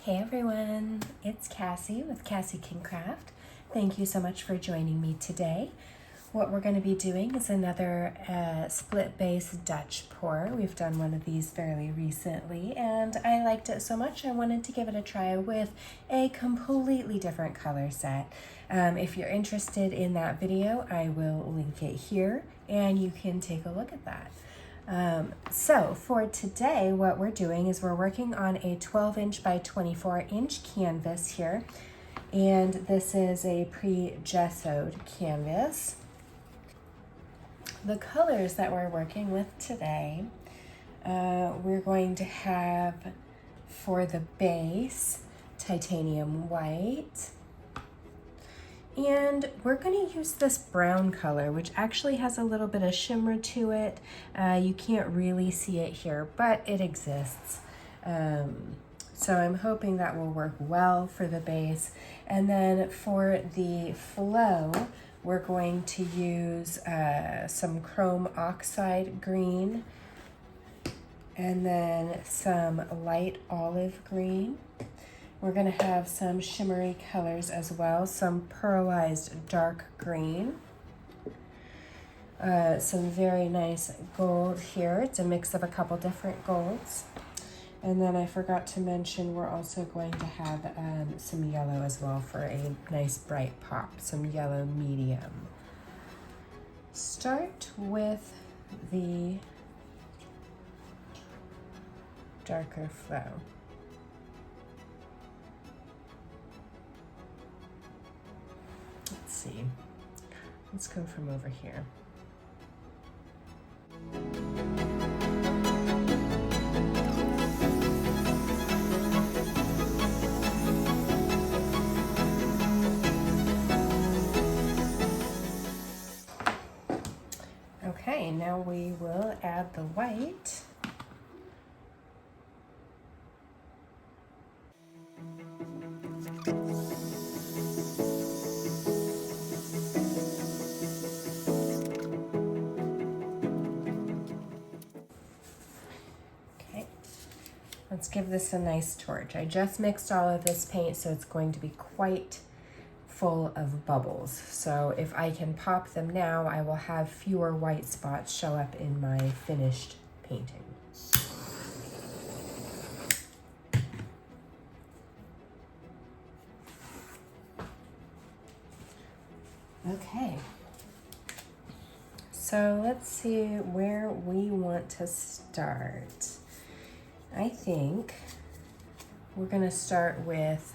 Hey everyone, it's Cassie with Cassie Can Craft. Thank you so much for joining me today. What we're going to be doing is another split base Dutch pour. We've done one of these fairly recently and I liked it so much I wanted to give it a try with a completely different color set. If you're interested in that video, I will link it here and you can take a look at that. So for today, what we're doing is we're working on a 12-inch by 24-inch canvas here. And this is a pre-gessoed canvas. The colors that we're working with today, we're going to have for the base, titanium white. And we're going to use this brown color, which actually has a little bit of shimmer to it. You can't really see it here, but it exists. So I'm hoping that will work well for the base. And then for the flow, we're going to use some chrome oxide green and then some light olive green. We're going to have some shimmery colors as well, some pearlized dark green, some very nice gold here. It's a mix of a couple different golds. And then I forgot to mention we're also going to have some yellow as well for a nice bright pop, some yellow medium. Start with the darker flow. Let's see. Let's go from over here. Okay, now we will add the white. Let's give this a nice torch. I just mixed all of this paint, so it's going to be quite full of bubbles. So if I can pop them now, I will have fewer white spots show up in my finished painting. Okay. So let's see where we want to start. I think we're going to start with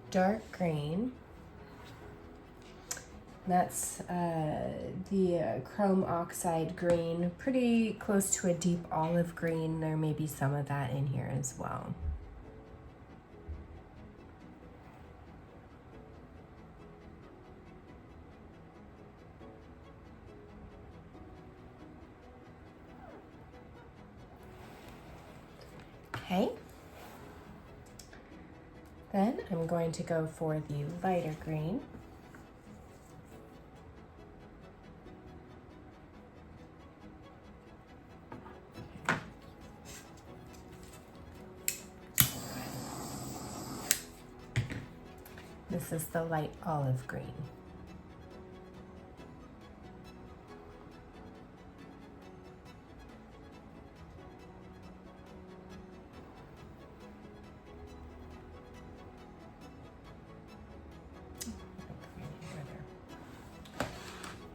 dark green. That's the chrome oxide green, pretty close to a deep olive green. There may be some of that in here as well. Okay. Then I'm going to go for the lighter green. This is the light olive green.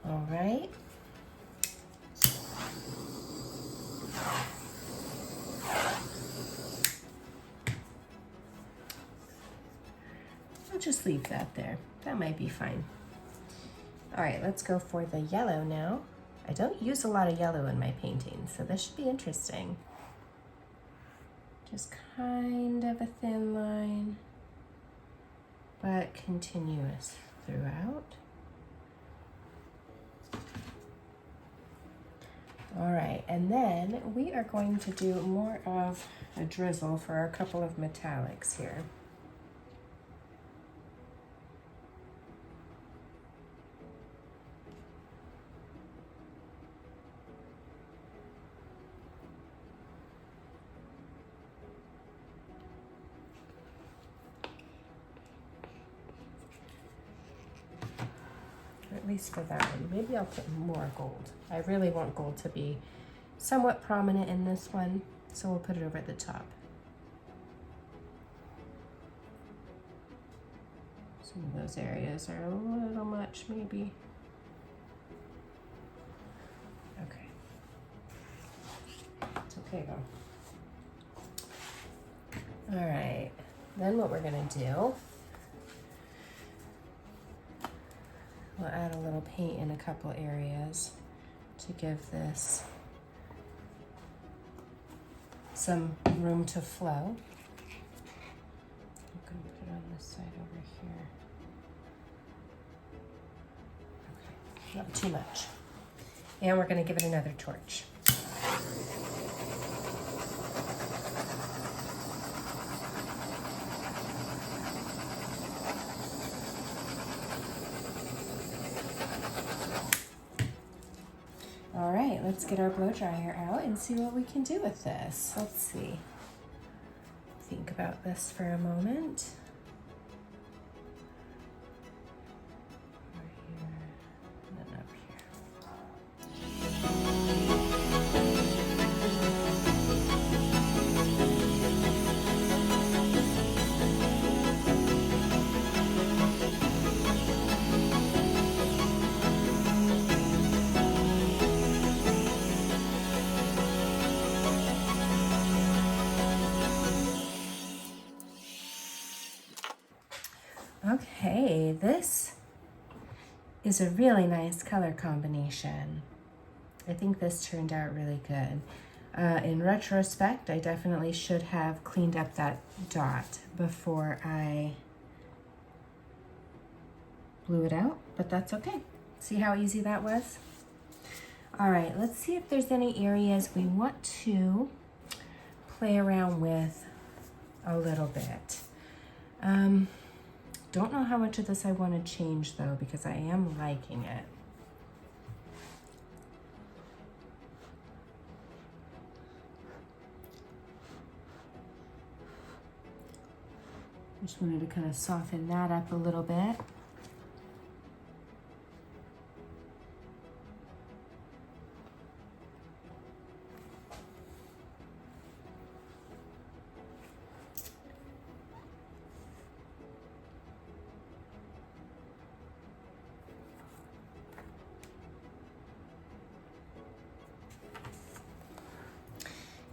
All right. I'll just leave that there. That might be fine. All right, let's go for the yellow now. I don't use a lot of yellow in my painting, so this should be interesting. Just kind of a thin line, but continuous throughout. All right, and then we are going to do more of a drizzle for a couple of metallics here. at least for that one. Maybe I'll put more gold. I really want gold to be somewhat prominent in this one, so we'll put it over at the top. Some of those areas are a little much, maybe. Okay. It's okay though. All right, then what we're gonna do, we'll add a little paint in a couple areas to give this some room to flow. I'm gonna put it on this side over here. Okay, not too much. And we're gonna give it another torch. All right, let's get our blow dryer out and see what we can do with this. Let's see. Think about this for a moment. Over here, and then up here. Okay, this is a really nice color combination. I think this turned out really good. In retrospect, I definitely should have cleaned up that dot before I blew it out, but that's okay. See how easy that was? All right, let's see if there's any areas we want to play around with a little bit. Don't know how much of this I want to change though, because I am liking it. Just wanted to kind of soften that up a little bit.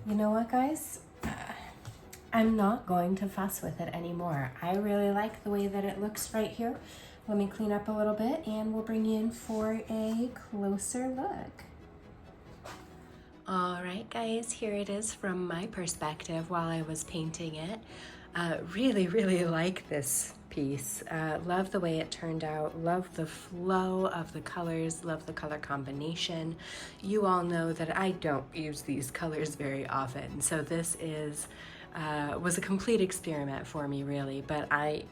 You know what, guys? I'm not going to fuss with it anymore. I really like the way that it looks right here. Let me clean up a little bit and we'll bring you in for a closer look. All right, guys, here it is from my perspective while I was painting it. Really like this piece. Love the way it turned out. Love the flow of the colors. Love the color combination. You all know that I don't use these colors very often, so this was a complete experiment for me, really, but I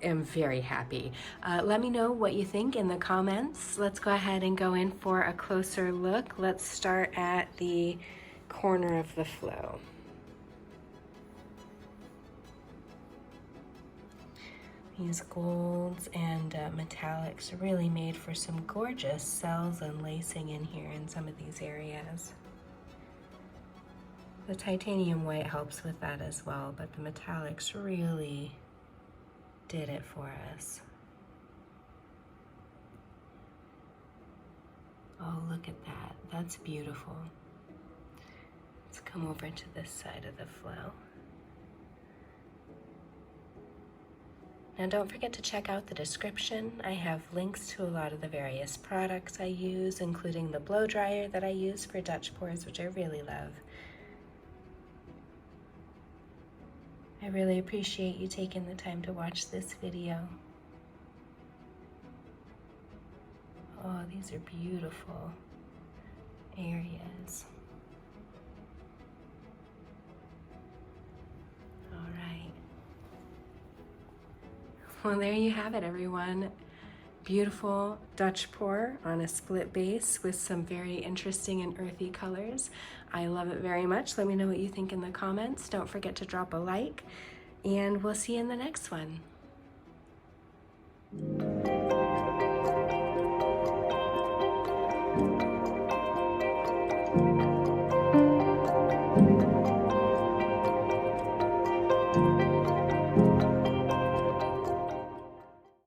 am very happy. Let me know what you think in the comments. Let's go ahead and go in for a closer look. Let's start at the corner of the flow. These golds and metallics really made for some gorgeous cells and lacing in here in some of these areas. The titanium white helps with that as well, but the metallics really did it for us. Oh, look at that. That's beautiful. Let's come over to this side of the flow. Now don't forget to check out the description. I have links to a lot of the various products I use, including the blow dryer that I use for Dutch pours, which I really love. I really appreciate you taking the time to watch this video. Oh, these are beautiful areas. All right. Well, there you have it, everyone. Beautiful Dutch pour on a split base with some very interesting and earthy colors. I love it very much. Let me know what you think in the comments. Don't forget to drop a like, and we'll see you in the next one.